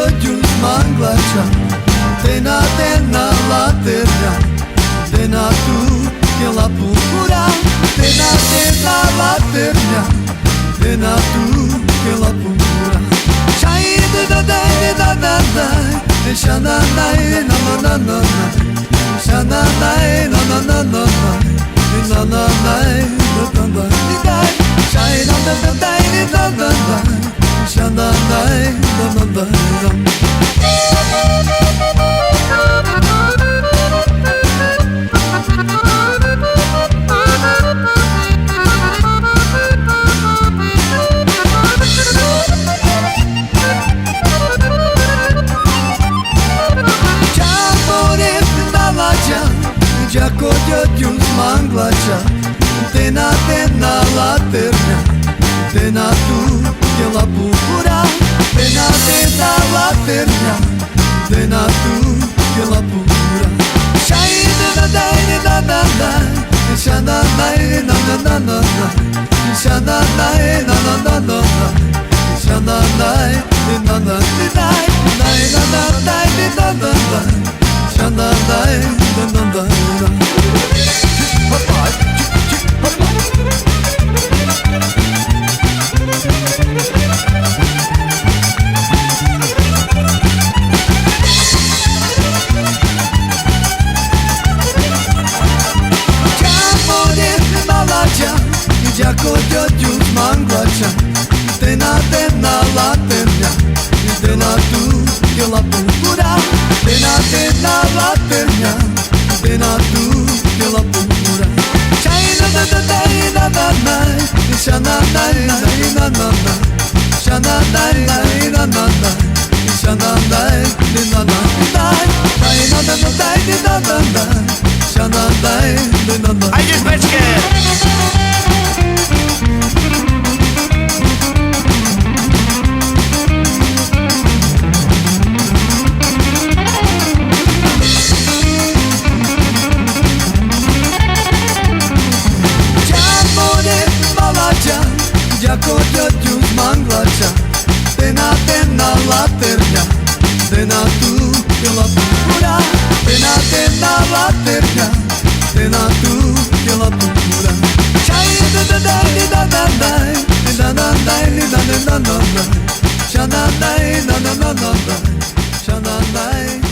giugius manglacha Tena tena la terra Tena tu che la pura Tena tena la terra Tena tu che la pura Chai da da da da da Shana na na na na na Shana na na na na na Na na na na na na Chai da da da da da da Shana na na na na na Giaco giugius manglacha Tena tena la terra Tena tu che la pura Tena tena la terra Tena tu che la pura Shai da da da da da Shana na na na na na Shana na na na na na Shana na na na na na Shana na na na Giaco giugius manglacha Tena tena la terra Tena tu che la pura Tena tena la terra Tena tu che la pura Chai da da da da da da Shana na na na na na Shana na na na na na Shana na na na na Chai da da da da da Shana na na na Айди шпечке! Giaco giugius manglacha Tena tena la terra Tena tu che la pura Tena tena la terra Tena tu che la pura Chai da da da da da da Da da da da da da da Shana na na na na na Shana na